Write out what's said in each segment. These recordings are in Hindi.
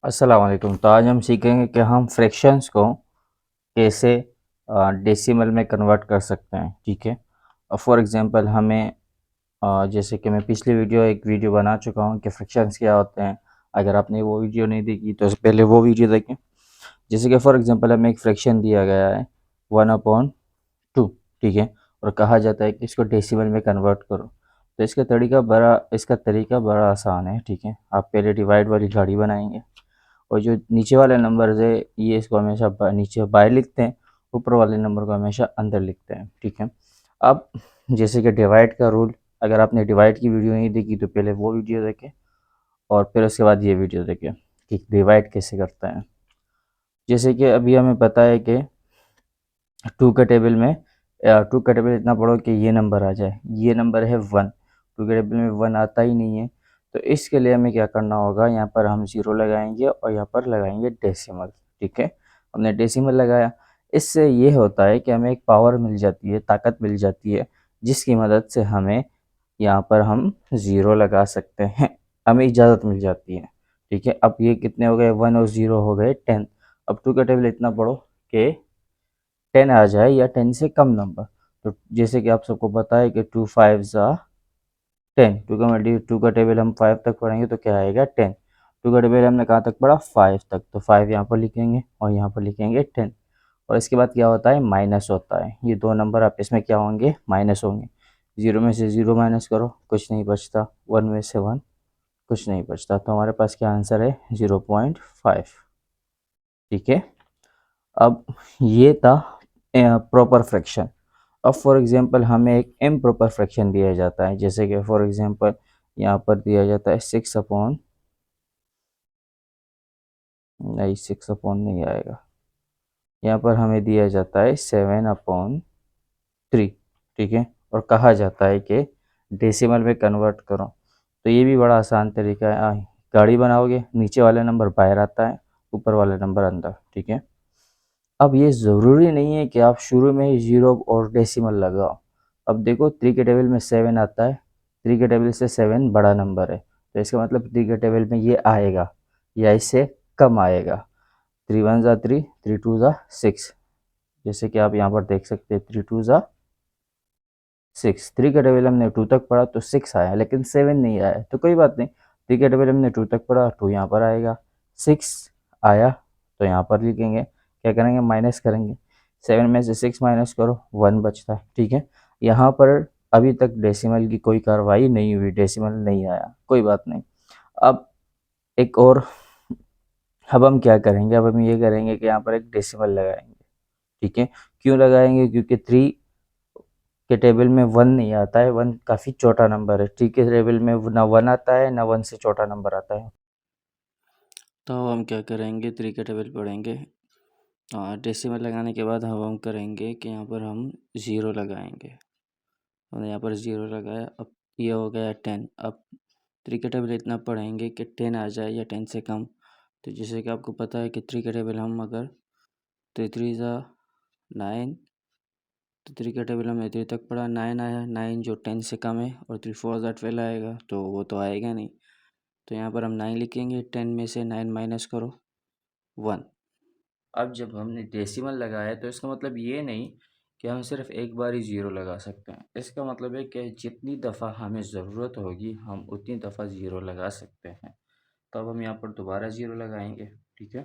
अस्सलाम वालेकुम। तो आज हम सीखेंगे कि हम फ्रैक्शंस को कैसे डेसिमल में कन्वर्ट कर सकते हैं। ठीक है। फॉर एग्जांपल हमें जैसे कि मैं पिछली एक वीडियो बना चुका हूँ कि फ्रैक्शंस क्या होते हैं। अगर आपने वो वीडियो नहीं देखी तो पहले वो वीडियो देखें। जैसे कि फॉर एग्जांपल हमें एक फ्रैक्शन दिया गया है 1/2। ठीक है। और कहा जाता है कि इसको डेसिमल में कन्वर्ट करो। तो इसका तरीका बड़ा आसान है। ठीक है। आप पहले डिवाइड वाली गाड़ी बनाएंगे और जो नीचे वाले नंबर है ये इसको हमेशा नीचे बाहर लिखते हैं, ऊपर वाले नंबर को हमेशा अंदर लिखते हैं। ठीक है। अब जैसे कि डिवाइड का रूल, अगर आपने डिवाइड की वीडियो नहीं देखी तो पहले वो वीडियो देखें और फिर उसके बाद ये वीडियो देखें कि डिवाइड कैसे करते हैं। जैसे कि अभी हमें पता है कि टू का टेबल में टू का टेबल इतना पढ़ो कि ये नंबर आ जाए, ये नंबर है 1। टू के टेबल में 1 आता ही नहीं है। तो इसके लिए हमें क्या करना होगा, यहाँ पर हम ज़ीरो लगाएंगे और यहाँ पर लगाएंगे डेसिमल। ठीक है। हमने डेसिमल लगाया, इससे ये होता है कि हमें एक पावर मिल जाती है, ताकत मिल जाती है, जिसकी मदद से हमें यहाँ पर हम ज़ीरो लगा सकते हैं, हमें इजाज़त मिल जाती है। ठीक है। अब ये कितने हो गए, 1 और 0 हो गए 10। अब टू का टेबल इतना पढ़ो कि 10 आ जाए या 10 से कम नंबर। तो जैसे कि आप सबको पता है कि 2 5 ज़ा 10। टू का टेबल हम 5 तक पढ़ेंगे तो क्या आएगा 10। टू का टेबल हमने कहाँ तक पढ़ा, 5 तक, तो 5 यहाँ पर लिखेंगे और यहाँ पर लिखेंगे 10। और इसके बाद क्या होता है, माइनस होता है। ये दो नंबर आप इसमें क्या होंगे, माइनस होंगे। जीरो में से जीरो माइनस करो, कुछ नहीं बचता। वन में से वन, कुछ नहीं बचता। तो हमारे पास क्या आंसर है, 0.5। ठीक है। अब ये था प्रॉपर फ्रैक्शन। अब फॉर एग्जांपल हमें एक इम प्रॉपर फ्रैक्शन दिया जाता है, जैसे कि फॉर एग्जांपल यहाँ पर दिया जाता है 6 अपॉन, नहीं 6 अपॉन नहीं आएगा, यहाँ पर हमें दिया जाता है 7/3। ठीक है। और कहा जाता है कि डेसिमल में कन्वर्ट करो। तो ये भी बड़ा आसान तरीका है। गाड़ी बनाओगे, नीचे वाला नंबर बाहर आता है, ऊपर वाला नंबर अंदर। ठीक है। अब ये ज़रूरी नहीं है कि आप शुरू में ही जीरो और डेसिमल लगाओ। अब देखो 3 के टेबल में 7 आता है, 3 के टेबल से 7 बड़ा नंबर है, तो इसका मतलब 3 के टेबल में ये आएगा या इससे कम आएगा। 3 1 ज़ा 3, 3 2 ज़ा 6। जैसे कि आप यहाँ पर देख सकते हैं 3 2 ज़ा 6। 3 का टेबल हमने 2 तक पढ़ा तो 6 आया, लेकिन 7 नहीं आया, तो कोई बात नहीं। 3 का टेबल हमने 2 तक पढ़ा, 2 यहाँ पर आएगा। 6 आया तो यहाँ पर लिखेंगे, क्या करेंगे, माइनस करेंगे। 7 में से 6 माइनस करो, 1 बचता है। ठीक है। यहाँ पर अभी तक डेसिमल की कोई कार्रवाई नहीं हुई, डेसिमल नहीं आया, कोई बात नहीं। अब एक और, अब हम क्या करेंगे, अब हम ये करेंगे कि यहाँ पर एक डेसिमल लगाएंगे। ठीक है। क्यों लगाएंगे, क्योंकि 3 के टेबल में 1 नहीं आता है, 1 काफ़ी छोटा नंबर है। 3 के टेबल में ना 1 आता है ना 1 से छोटा नंबर आता है। तो हम क्या करेंगे, 3 का टेबल पढ़ेंगे। डेसिमल लगाने के बाद हम करेंगे कि यहाँ पर हम ज़ीरो लगाएंगे। हमने यहाँ पर ज़ीरो लगाया, अब ये हो गया 10। अब 3 का टेबल इतना पढ़ेंगे कि 10 आ जाए या 10 से कम। तो जैसे कि आपको पता है कि 3 का टेबल हम अगर 3 3 ज़ा 9, तो 3 का टेबल हमने 3 तक पढ़ा, 9 आया। 9 जो 10 से कम है, और 3 4 ज़ा 12 आएगा, तो वो तो आएगा नहीं। तो यहाँ पर हम 9 लिखेंगे, 10 में से 9 माइनस करो, 1। अब जब हमने डेसिमल लगाया तो इसका मतलब ये नहीं कि हम सिर्फ एक बार ही ज़ीरो लगा सकते हैं। इसका मतलब है कि जितनी दफ़ा हमें ज़रूरत होगी हम उतनी दफ़ा ज़ीरो लगा सकते हैं। तो अब हम यहाँ पर दोबारा ज़ीरो लगाएंगे। ठीक है।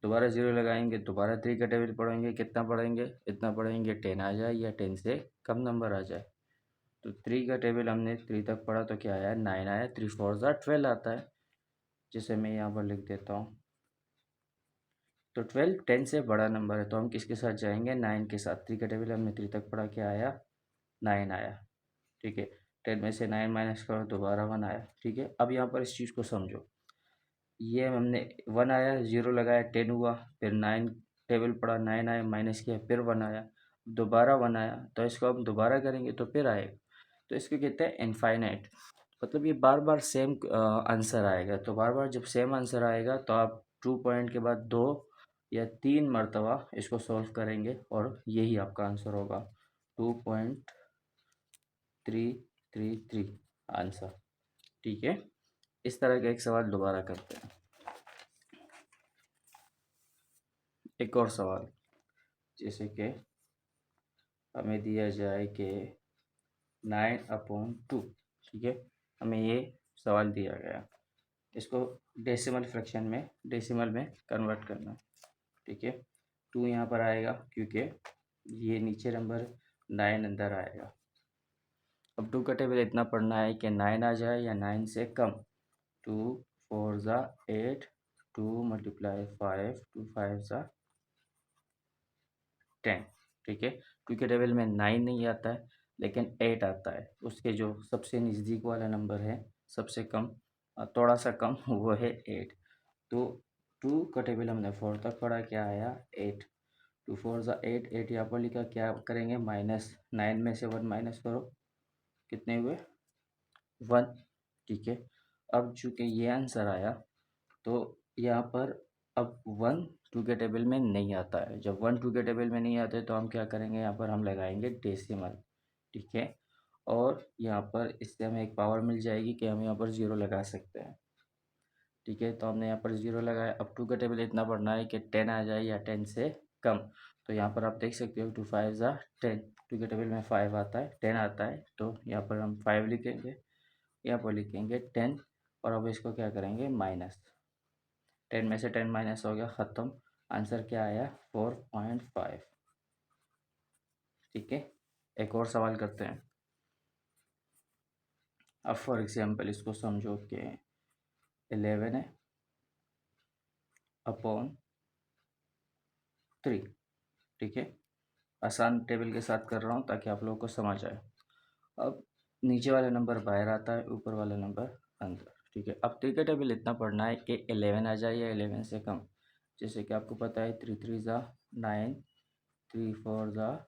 दोबारा ज़ीरो लगाएंगे, दोबारा 3 का टेबल पढ़ेंगे, कितना पढ़ेंगे, इतना पढ़ेंगे 10 आ जाए या 10 से कम नंबर आ जाए। तो 3 का टेबल हमने 3 तक पढ़ा तो क्या आया, 9 आया। 3 4 ज़ा 12 आता है, जिसे मैं यहाँ पर लिख देता हूँ। तो 12 10 से बड़ा नंबर है, तो हम किसके साथ जाएंगे, 9 के साथ। 3 का टेबल हमने 3 तक पढ़ा, क्या आया, 9 आया। ठीक है। 10 में से 9 माइनस करो, दोबारा 1 आया। ठीक है। अब यहाँ पर इस चीज़ को समझो, ये हमने 1 आया, ज़ीरो लगाया, 10 हुआ, फिर 9 टेबल पढ़ा, 9 आया, माइनस किया, फिर 1 आया, दोबारा 1 आया। तो इसको हम दोबारा करेंगे तो फिर आएगा। तो इसको कहते हैं इनफाइनाइट। मतलब ये बार बार सेम आंसर आएगा। तो बार बार जब सेम आंसर आएगा तो आप 2 पॉइंट के बाद 2 या 3 मरतबा इसको सॉल्व करेंगे और यही आपका आंसर होगा, 2.333 आंसर। ठीक है। इस तरह का एक सवाल दोबारा करते हैं। एक और सवाल, जैसे कि हमें दिया जाए कि 9/2, ठीक है, हमें ये सवाल दिया गया, इसको डेसिमल में कन्वर्ट करना है, ठीक है। 2 यहाँ पर आएगा क्योंकि ये नीचे नंबर 9 अंदर आएगा। अब 2 का टेबल इतना पढ़ना है कि 9 आ जाए या 9 से कम। 2 4 ज़ा 8, 2 × 5, 2 5 ज़ा 10, ठीक है। 2 के टेबल में 9 नहीं आता है लेकिन 8 आता है, उसके जो सबसे नज़दीक वाला नंबर है, सबसे कम थोड़ा सा कम वो है 8। तो 2 का टेबल हमने 4 तक पढ़ा, क्या आया 8। 2 4 ज़ा 8, 8 यहाँ पर लिखा, क्या करेंगे माइनस, 9 में से 1 माइनस करो, कितने हुए 1, ठीक है। अब चूँकि ये आंसर आया तो यहाँ पर अब 1 2 के टेबल में नहीं आता है। जब 1 2 के टेबल में नहीं आते तो हम क्या करेंगे, यहाँ पर हम लगाएंगे डेसिमल, ठीक है। और यहाँ पर इससे हमें एक पावर मिल जाएगी कि हम यहाँ पर 0 लगा सकते हैं, ठीक है। तो हमने यहाँ पर 0 लगाया। अब 2 का टेबल इतना पढ़ना है कि 10 आ जाए या 10 से कम। तो यहाँ पर आप देख सकते हो 2 5 ज़ा 10, 2 के टेबल में 5 आता है, 10 आता है, तो यहाँ पर हम 5 लिखेंगे, यहाँ पर लिखेंगे 10, और अब इसको क्या करेंगे माइनस, 10 में से 10 माइनस हो गया, ख़त्म। आंसर क्या आया 4.5, ठीक है। एक और सवाल करते हैं। अब फॉर एग्जांपल इसको समझो कि 11 है अपॉन 3, ठीक है। आसान टेबल के साथ कर रहा हूँ ताकि आप लोगों को समझ आए। अब नीचे वाला नंबर बाहर आता है, ऊपर वाला नंबर अंदर, ठीक है। अब 3 का टेबल इतना पढ़ना है कि 11 आ जाए या 11 से कम। जैसे कि आपको पता है 3 3 ज़ा 9, 3 4 ज़ा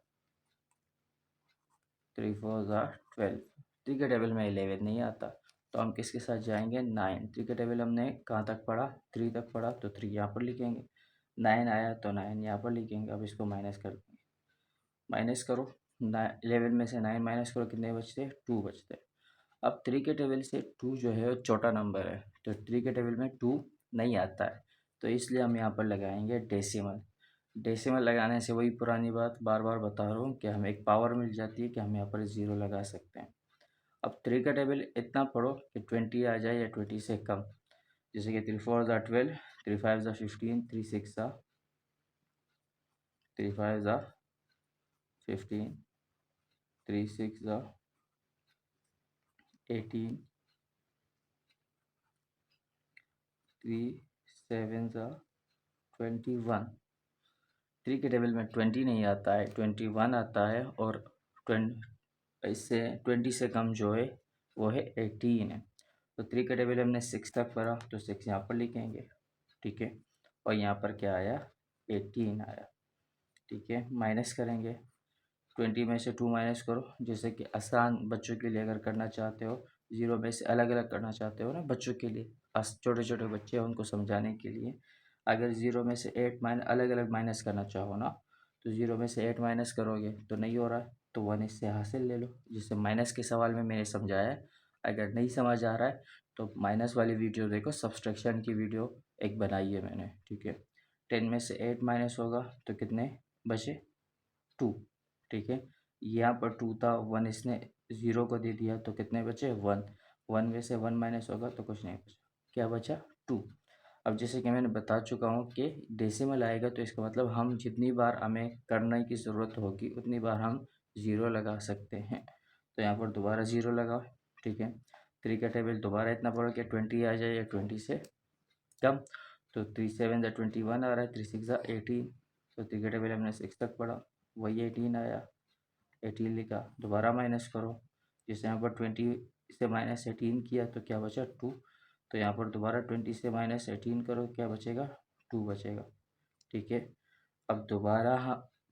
12। 3 के टेबल में 11 नहीं आता, तो हम किसके साथ जाएंगे 9। 3 का टेबल हमने कहाँ तक पढ़ा, 3 तक पढ़ा, तो 3 यहाँ पर लिखेंगे। 9 आया तो 9 यहाँ पर लिखेंगे। अब इसको माइनस कर देंगे, माइनस करो, 11 में से 9 माइनस करो, कितने बचते 2 बचते। अब 3 के टेबल से 2 जो है वो छोटा नंबर है, तो 3 के टेबल में 2 नहीं आता है, तो इसलिए हम यहाँ पर लगाएंगे डेसिमल। डेसिमल लगाने से वही पुरानी बात बार बार बता रहा हूँ कि हमें एक पावर मिल जाती है कि हम यहाँ पर 0 लगा सकते हैं। अब 3 का टेबल इतना पढ़ो कि 20 आ जाए या 20 से कम। जैसे कि 3 4 ज़ा 12, 3 5 ज़ा 15, 3 6 ज़ा 3 5 ज़ा 15, 3 6 ज़ा 18, 3 7 ज़ा 21। 3 के टेबल में 20 नहीं आता है, 21 आता है, और 20 से कम जो है वो है 18 है। तो 3 के टेबल हमने 6 तक पढ़ा, तो 6 यहाँ पर लिखेंगे, ठीक है। और यहाँ पर क्या आया 18 आया, ठीक है। माइनस करेंगे, 20 में से 2 माइनस करो, जैसे कि आसान बच्चों के लिए अगर करना चाहते हो, 0 में से अलग अलग करना चाहते हो ना बच्चों के लिए, छोटे छोटे बच्चे हैं उनको समझाने के लिए, अगर 0 में से 8 अलग अलग माइनस करना चाहो ना, तो 0 में से 8 माइनस करोगे तो नहीं हो रहा है, तो 1 इससे हासिल ले लो, जिससे माइनस के सवाल में मैंने समझाया है। अगर नहीं समझ आ रहा है तो माइनस वाली वीडियो देखो, सब्सट्रैक्शन की वीडियो एक बनाई है मैंने, ठीक है। 10 में से 8 माइनस होगा तो कितने बचे 2, ठीक है। यहाँ पर 2 था, 1 इसने 0 को दे दिया, तो कितने बचे 1। 1 में से 1 माइनस होगा तो कुछ नहीं बचा, क्या बचा 2। अब जैसे कि मैंने बता चुका हूँ कि डेसिमल आएगा तो इसका मतलब हम जितनी बार हमें करने की ज़रूरत होगी उतनी बार हम 0 लगा सकते हैं। तो यहाँ पर दोबारा 0 लगाओ, ठीक है। 3 का टेबल दोबारा इतना पढ़ो कि 20 आ जाए या 20 से कम। तो 3 7 ज़ा 21 आ रहा है, 3 6 ज़ा 18, तो 3 का टेबल हमने 6 तक पढ़ा, वही 18 आया, 18 लिखा, दोबारा माइनस करो, जैसे यहाँ पर 20 से माइनस 18 किया तो क्या बचा 2, तो यहाँ पर दोबारा 20 से माइनस 18 करो, क्या बचेगा 2 बचेगा, ठीक है। अब दोबारा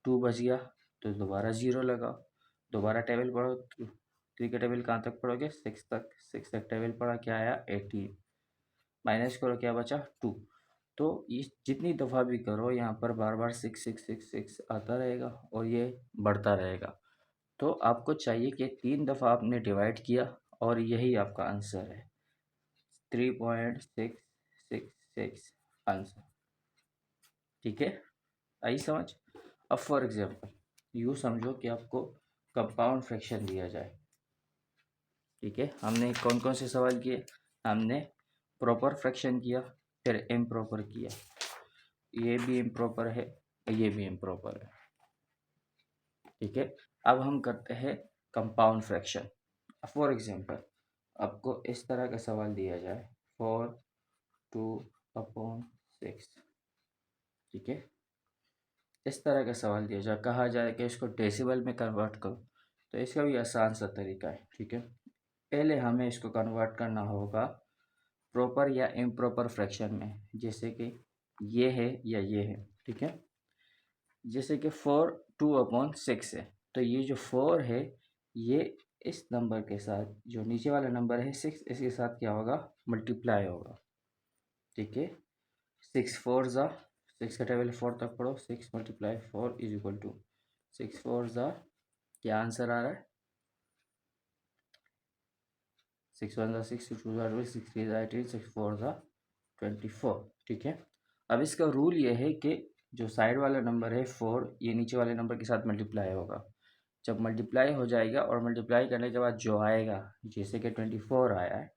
2 बच गया तो दोबारा 0 लगाओ, दोबारा टेबल पढ़ो, 3 का टेबल कहाँ तक पढ़ोगे 6 तक, 6 तक टेबल पढ़ा, क्या आया 18, माइनस करो क्या बचा 2। तो ये जितनी दफ़ा भी करो यहाँ पर बार बार 6 6 6 6 आता रहेगा और ये बढ़ता रहेगा। तो आपको चाहिए कि 3 दफ़ा आपने डिवाइड किया और यही आपका आंसर है, 3.666 आंसर, ठीक है। आई समझ। अब फॉर एग्जांपल यूँ समझो कि आपको कंपाउंड फ्रैक्शन दिया जाए, ठीक है। हमने कौन कौन से सवाल किए, हमने प्रॉपर फ्रैक्शन किया, फिर इम्प्रॉपर किया, ये भी इम्प्रॉपर है, ये भी इम्प्रॉपर है, ठीक है। अब हम करते हैं कंपाउंड फ्रैक्शन। फॉर एग्जांपल आपको इस तरह का सवाल दिया जाए 4/2/6, ठीक है। इस तरह का सवाल दिया जाए, कहा जाए कि इसको डेसिमल में कन्वर्ट करो, तो इसका भी आसान सा तरीका है, ठीक है। पहले हमें इसको कन्वर्ट करना होगा प्रॉपर या इम्प्रॉपर फ्रैक्शन में, जैसे कि ये है या ये है, ठीक है। जैसे कि 4/2/6 है, तो ये जो 4 है ये इस नंबर के साथ, जो नीचे वाला नंबर है 6, इसके साथ क्या होगा, मल्टीप्लाई होगा, ठीक है। 6 4 ज़ा 6 का टेबल 4 तक पढ़ो, 6 × 4 = 6 4 ज़ा, क्या आंसर आ रहा है, 6 1 ज़ा 6, 6 2 ज़ा 12, 6 3 ज़ा 18, 6 4 ज़ा 24, ठीक है। अब इसका रूल ये है कि जो साइड वाला नंबर है 4, ये नीचे वाले नंबर के साथ मल्टीप्लाई होगा। जब मल्टीप्लाई हो जाएगा और मल्टीप्लाई करने के बाद जो आएगा, जैसे कि 24 आया है,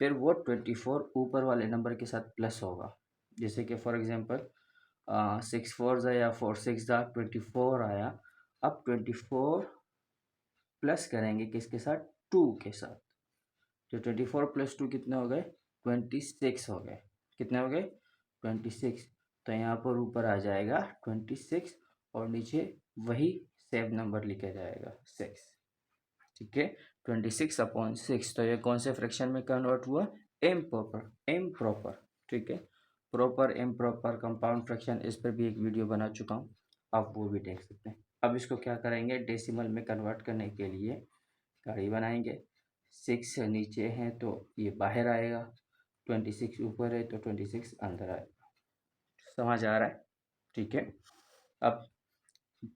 फिर वो 24 ऊपर वाले नंबर के साथ प्लस होगा। जैसे कि फॉर एग्जांपल 6 4 ज़ा या 4 6 ज़ा 24 आया। अब 24 प्लस करेंगे किसके साथ, 2 के साथ, तो 24 + 2 कितने हो गए, 26 हो गए। कितने हो गए, 26। तो यहाँ पर ऊपर आ जाएगा 26 और नीचे वही सेम नंबर लिखा जाएगा 6, ठीक है। 26/6, तो ये कौन से फ्रैक्शन में कन्वर्ट हुआ, इम्प्रॉपर, ठीक है। प्रॉपर इम्प्रॉपर कंपाउंड फ्रैक्शन, इस पर भी एक वीडियो बना चुका हूँ, आप वो भी देख सकते हैं। अब इसको क्या करेंगे, डेसिमल में कन्वर्ट करने के लिए गाड़ी बनाएंगे। 6 नीचे है तो ये बाहर आएगा, 26 ऊपर है तो 26 अंदर आएगा। समझ आ रहा है, ठीक है। अब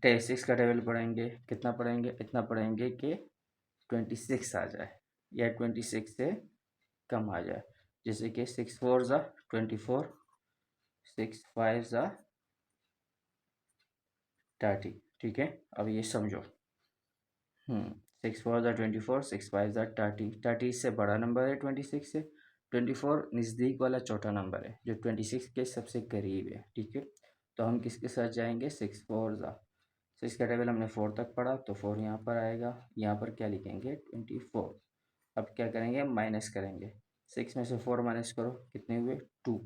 6 का टेबल पढ़ेंगे, कितना पढ़ेंगे, इतना पढ़ेंगे कि 26 आ जाए या 26 से कम आ जाए। जैसे कि 6 4 ज़ा 24, 6 5 ज़ा 30, ठीक है। अब ये समझो, 6 4 ज़ा 24, 6 5 ज़ा 30, 30 इससे बड़ा नंबर है 26 से, 24 नज़दीक वाला छोटा नंबर है जो 26 के सबसे करीब है, ठीक है। तो हम किसके साथ जाएंगे, 6 4 ज़ा 6 का टेबल हमने 4 तक पढ़ा, तो 4 यहाँ पर आएगा, यहाँ पर क्या लिखेंगे 24। अब क्या करेंगे, माइनस करेंगे, 6 में से 4 माइनस करो, कितने हुए 2,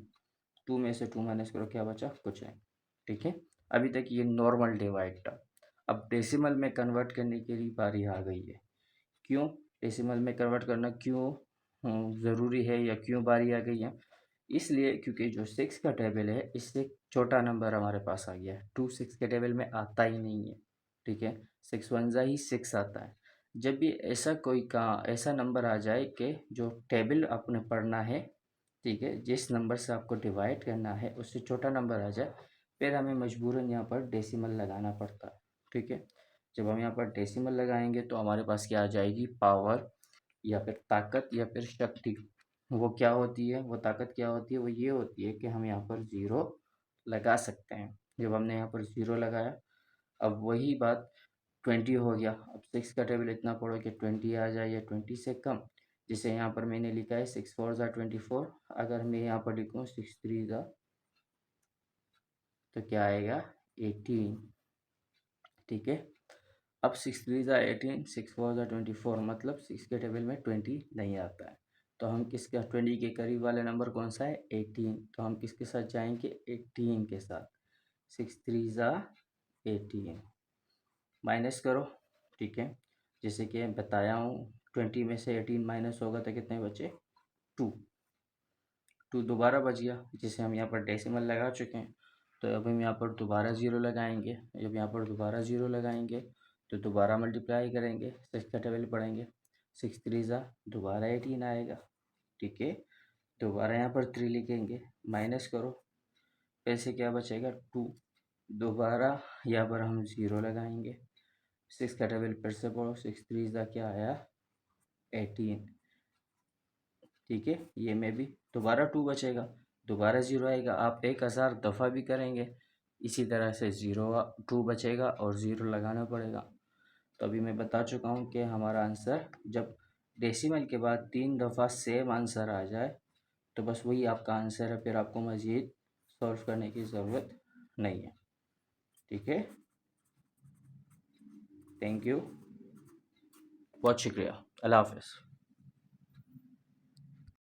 2 में से 2 माइनस करो, क्या बचा, कुछ नहीं, ठीक है। अभी तक ये नॉर्मल डिवाइड था। अब डेसिमल में कन्वर्ट करने के लिए बारी आ गई है। क्यों डेसिमल में कन्वर्ट करना क्यों ज़रूरी है या क्यों बारी आ गई है, इसलिए क्योंकि जो 6 का टेबल है इससे छोटा नंबर हमारे पास आ गया है। 2 6 के टेबल में आता ही नहीं है, ठीक है। 6 1 ज़ा ही 6 आता है। जब भी ऐसा कोई का ऐसा नंबर आ जाए कि जो टेबल आपने पढ़ना है, ठीक है, जिस नंबर से आपको डिवाइड करना है उससे छोटा नंबर आ जाए, फिर हमें मजबूरन यहाँ पर डेसिमल लगाना पड़ता है, ठीक है। जब हम यहाँ पर डेसिमल लगाएंगे तो हमारे पास क्या आ जाएगी, पावर या फिर ताकत या फिर शक्ति। वो क्या होती है, वो ताकत क्या होती है, वो ये होती है कि हम यहाँ पर ज़ीरो लगा सकते हैं। जब हमने यहाँ पर ज़ीरो लगाया, अब वही बात 20 हो गया। अब 6 का टेबल इतना पढ़ो कि 20 आ जाए या 20 से कम। जैसे यहाँ पर मैंने लिखा है 6 4 ज़ा 24, अगर मैं यहाँ पर लिखूँ 6 3 ज़ा, तो क्या आएगा 18, ठीक है। अब 6 3 ज़ा 18, 6 4 ज़ा 24, मतलब 6 के टेबल में 20 नहीं आता है। तो हम किसके 20 के करीब वाला नंबर कौन सा है, 18, तो हम किसके साथ जाएंगे, 18 के साथ। 6 3 ज़ा 18, माइनस करो, ठीक है। जैसे कि बताया हूँ 20 में से 18 माइनस होगा तो कितने बचे, 2, 2 दोबारा बच गया, जिसे हम यहाँ पर डेसिमल लगा चुके हैं। तो अब हम यहाँ पर दोबारा ज़ीरो लगाएंगे। जब यहाँ पर दोबारा ज़ीरो लगाएंगे तो दोबारा मल्टीप्लाई करेंगे, 6 का टेबल पढ़ेंगे, 6 3 ज़ा दोबारा 18 आएगा, ठीक है। दोबारा यहाँ पर 3 लिखेंगे, माइनस करो, फिर से क्या बचेगा 2, दोबारा यहाँ पर हम ज़ीरो लगाएंगे, 6 का टेबल फिर से पढ़ो, 6 3 ज़ा क्या आया 18, ठीक है। ये में भी दोबारा 2 बचेगा, दोबारा ज़ीरो आएगा। आप 1000 दफ़ा भी करेंगे इसी तरह से 2 बचेगा और 0 लगाना पड़ेगा। तो अभी मैं बता चुका हूँ कि हमारा आंसर जब डेसिमल के बाद 3 दफ़ा सेम आंसर आ जाए तो बस वही आपका आंसर है, फिर आपको मज़ीद सॉल्व करने की ज़रूरत नहीं है। ठीक है, थैंक यू, बहुत शुक्रिया, अल्लाह हाफ़िज़।